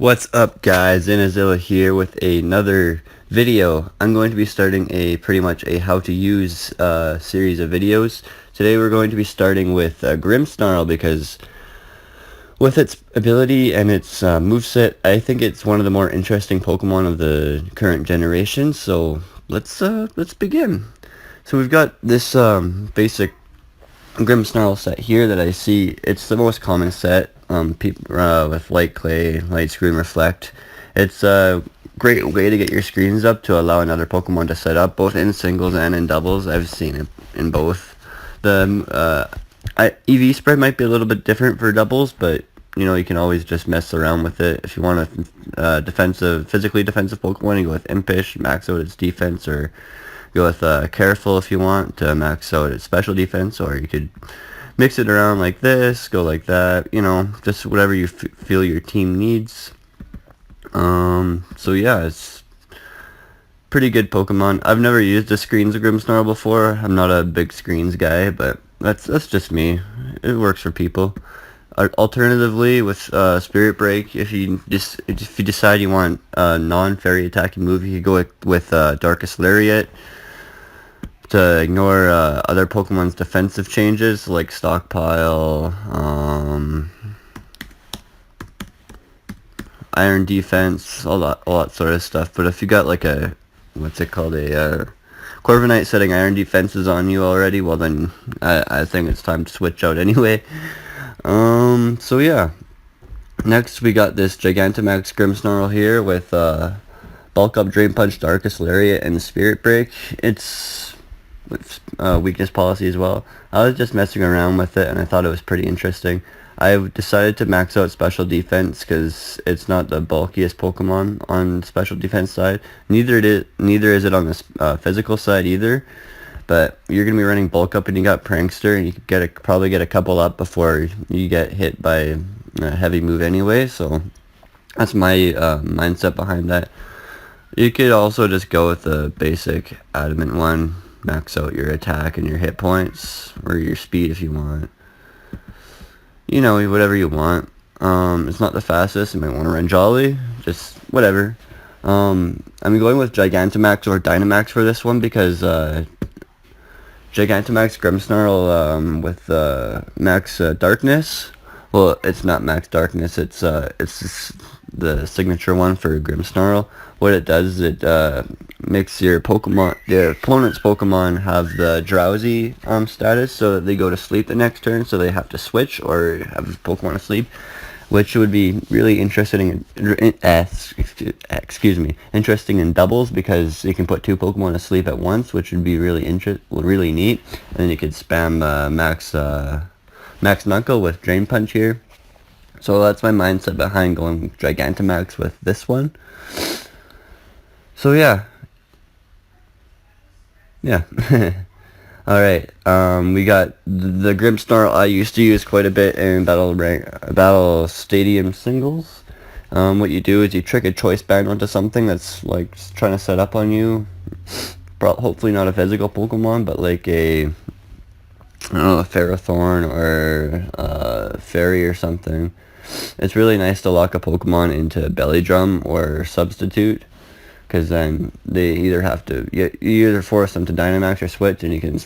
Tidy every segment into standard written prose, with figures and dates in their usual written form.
What's up, guys? Inazilla here with another video. I'm going to be starting pretty much a how to use series of videos. Today we're going to be starting with Grimmsnarl because with its ability and its moveset, I think it's one of the more interesting Pokemon of the current generation. So let's begin. So we've got this basic Grimmsnarl set here that I see. It's the most common set with Light Clay, Light Screw, and Reflect. It's a great way to get your screens up to allow another Pokemon to set up, both in singles and in doubles. I've seen it in both. The EV spread might be a little bit different for doubles, but you know, you can always just mess around with it. If you want a physically defensive Pokemon, you go with Impish, max out its defense, or go with Careful if you want to max out its special defense, or you could mix it around like this, go like that, you know, just whatever you feel your team needs. So yeah, it's pretty good Pokemon. I've never used the screens of Grimmsnarl before. I'm not a big screens guy, but that's just me. It works for people. Alternatively, with Spirit Break, if you decide you want a non-fairy attacking move, you could go with Darkest Lariat to ignore other Pokemon's defensive changes like Stockpile, Iron Defense, all that sort of stuff. But if you got like a Corviknight setting Iron Defenses on you already, well then I think it's time to switch out anyway. So yeah. Next we got this Gigantamax Grimmsnarl here with Bulk Up, Drain Punch, Darkest Lariat, and Spirit Break. It's with weakness policy as well. I was just messing around with it and I thought it was pretty interesting. I decided to max out special defense because it's not the bulkiest Pokemon on special defense side. Neither is it on the physical side either. But you're gonna be running bulk up and you got Prankster, and you could probably get a couple up before you get hit by a heavy move anyway. So that's my mindset behind that. You could also just go with the basic Adamant one, max out your attack and your hit points, or your speed if you want. You know, whatever you want. It's not the fastest. You might want to run Jolly, just whatever. I'm going with Gigantamax or Dynamax for this one because Gigantamax Grimmsnarl with max darkness. Well, it's not max darkness. It's just the signature one for Grimmsnarl. What it does is it makes your opponent's Pokemon have the drowsy status, so that they go to sleep the next turn, so they have to switch or have Pokemon asleep, which would be really interesting interesting in doubles because you can put two Pokemon asleep at once, which would be really neat. And then you could spam Max Knuckle with Drain Punch here. So that's my mindset behind going Gigantamax with this one. So yeah. Alright, we got the Grimmsnarl I used to use quite a bit in Battle Stadium singles. What you do is you trick a choice band onto something that's like trying to set up on you. Hopefully not a physical Pokemon, but like I don't know, a Ferrothorn or a Fairy or something. It's really nice to lock a Pokemon into Belly Drum or Substitute, because then they either have to, you either force them to Dynamax or Switch, and you can,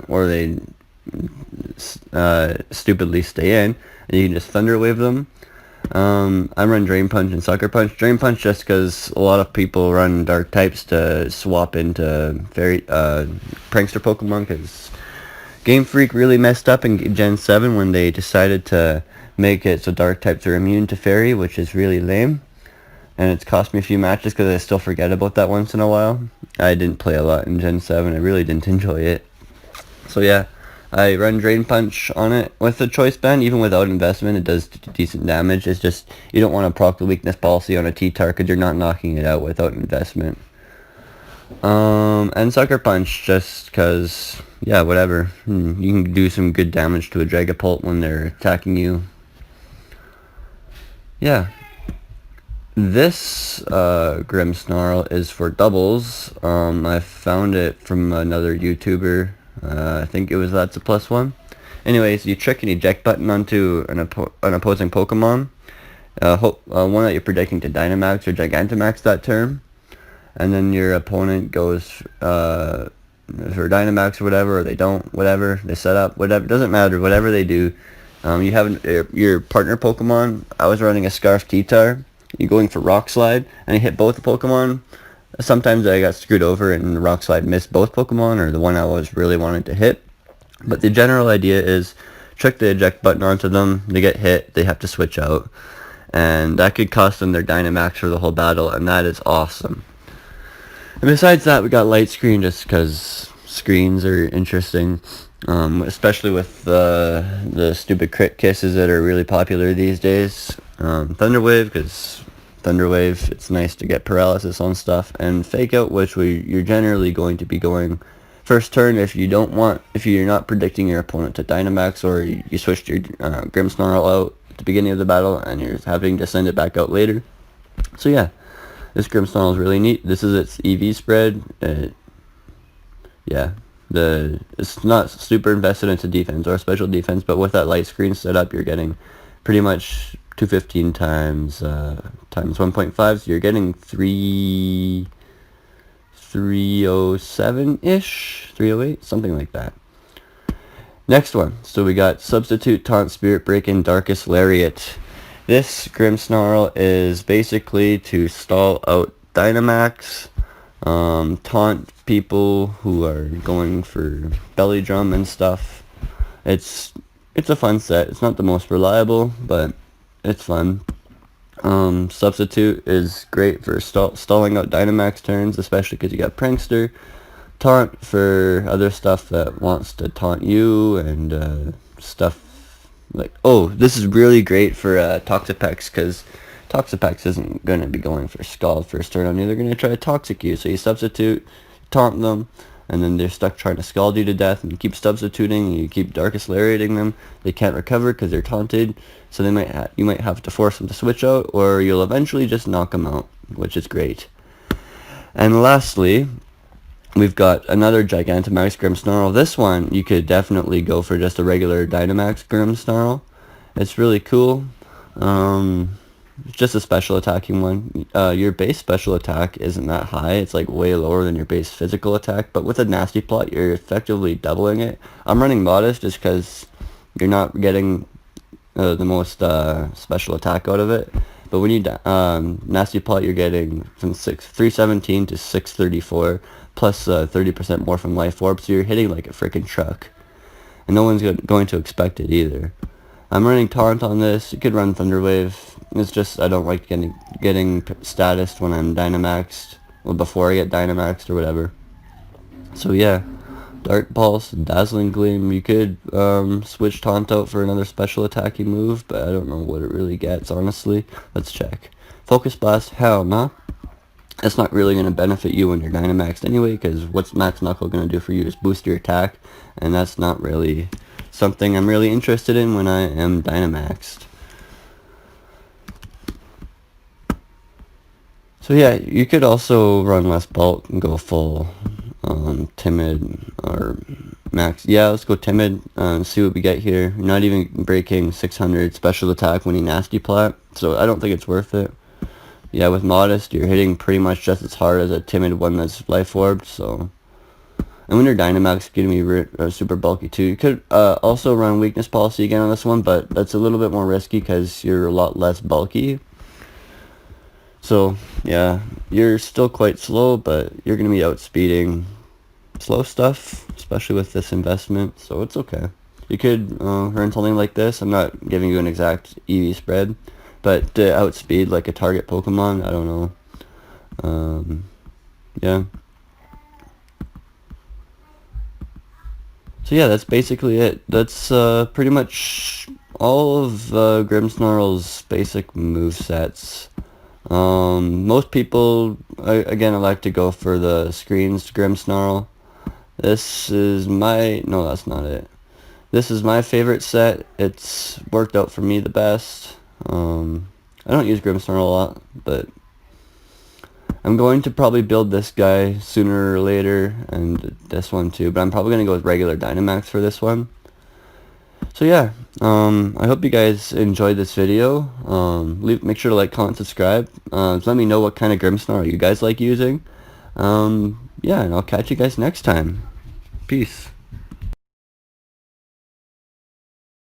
or they stupidly stay in, and you can just Thunder Wave them. I run Drain Punch and Sucker Punch. Drain Punch just because a lot of people run Dark types to swap into Prankster Pokemon, because Game Freak really messed up in Gen 7 when they decided to make it so Dark types are immune to Fairy, which is really lame. And it's cost me a few matches because I still forget about that once in a while. I didn't play a lot in Gen 7. I really didn't enjoy it. So yeah, I run Drain Punch on it with the Choice Band. Even without investment, it does decent damage. It's just, you don't want to proc the weakness policy on a T-Tar because you're not knocking it out without investment. And Sucker Punch just because, yeah, whatever. You can do some good damage to a Dragapult when they're attacking you. Yeah. This Grimmsnarl is for doubles. I found it from another YouTuber. I think it was That's a Plus One. Anyways, you trick an eject button onto an opposing Pokemon, one that you're predicting to Dynamax or Gigantamax that turn, and then your opponent goes for Dynamax or whatever, or they don't, whatever, they set up, whatever, doesn't matter, whatever they do. You have your partner Pokemon. I was running a Scarf T-Tar. You're going for Rock Slide, and I hit both the Pokemon. Sometimes I got screwed over and the Rock Slide missed both Pokemon, or the one I was really wanting to hit. But the general idea is trick the eject button onto them, they get hit, they have to switch out. And that could cost them their Dynamax for the whole battle, and that is awesome. And besides that, we got Light Screen just because screens are interesting, especially with the stupid crit kisses that are really popular these days. Thunder Wave, because Thunder Wave, it's nice to get paralysis on stuff, and Fake Out, which you're generally going to be going first turn if you're not predicting your opponent to Dynamax, or you switched your Grimmsnarl out at the beginning of the battle and you're having to send it back out later. So yeah, this Grimmsnarl is really neat. This is its EV spread. Yeah, it's not super invested into defense or special defense, but with that light screen set up, you're getting pretty much 215 times 1.5, so you're getting 307-ish, 308, something like that. Next one, so we got Substitute, Taunt, Spirit Break, and Darkest Lariat. This Grimmsnarl is basically to stall out Dynamax, taunt people who are going for Belly Drum and stuff. It's a fun set. It's not the most reliable, but it's fun. Substitute is great for stalling out Dynamax turns, especially because you got Prankster. Taunt for other stuff that wants to taunt you, and stuff like, oh, this is really great for Toxapex, because Toxapex isn't going to be going for Scald first turn on you. They're going to try to Toxic you, so you substitute, taunt them, and then they're stuck trying to Scald you to death, and you keep substituting, and you keep Darkest Lariating them. They can't recover because they're taunted, so you might have to force them to switch out, or you'll eventually just knock them out, which is great. And lastly, we've got another Gigantamax Grimmsnarl. This one, you could definitely go for just a regular Dynamax Grimmsnarl. It's really cool. It's just a special attacking one. Your base special attack isn't that high. It's like way lower than your base physical attack. But with a Nasty Plot, you're effectively doubling it. I'm running Modest just because you're not getting the most special attack out of it. But when you Nasty Plot, you're getting from 317 to 634, plus 30% more from Life Orb, so you're hitting like a freaking truck. And no one's going to expect it either. I'm running Taunt on this. You could run Thunder Wave. It's just I don't like getting status when I'm Dynamaxed, well, before I get Dynamaxed or whatever. So yeah, Dark Pulse, Dazzling Gleam. You could switch Taunt out for another special attacking move, but I don't know what it really gets, honestly. Let's check. Focus Blast, hell no. It's not really going to benefit you when you're Dynamaxed anyway, because what's Max Knuckle going to do for you is boost your attack, and that's not really something I'm really interested in when I am Dynamaxed. So yeah, you could also run less bulk and go full Timid or Max. Yeah, let's go Timid and see what we get here. You're not even breaking 600 special attack when you Nasty Plot, so I don't think it's worth it. Yeah, with Modest, you're hitting pretty much just as hard as a Timid one that's Life Orbed, so. And when you're Dynamax, it's going to be super bulky too. You could also run Weakness Policy again on this one, but that's a little bit more risky because you're a lot less bulky. So, yeah, you're still quite slow, but you're going to be outspeeding slow stuff, especially with this investment, so it's okay. You could run something like this. I'm not giving you an exact EV spread, but to outspeed like a target Pokemon, I don't know. Yeah. So yeah, that's basically it. That's pretty much all of Grimmsnarl's basic movesets. Most people, again, I like to go for the screens Grimmsnarl. This is no, that's not it. This is my favorite set. It's worked out for me the best. I don't use Grimmsnarl a lot, but I'm going to probably build this guy sooner or later, and this one too, but I'm probably going to go with regular Dynamax for this one. So yeah, I hope you guys enjoyed this video. Make sure to like, comment, subscribe. Let me know what kind of Grimmsnarl you guys like using. Yeah, and I'll catch you guys next time. Peace.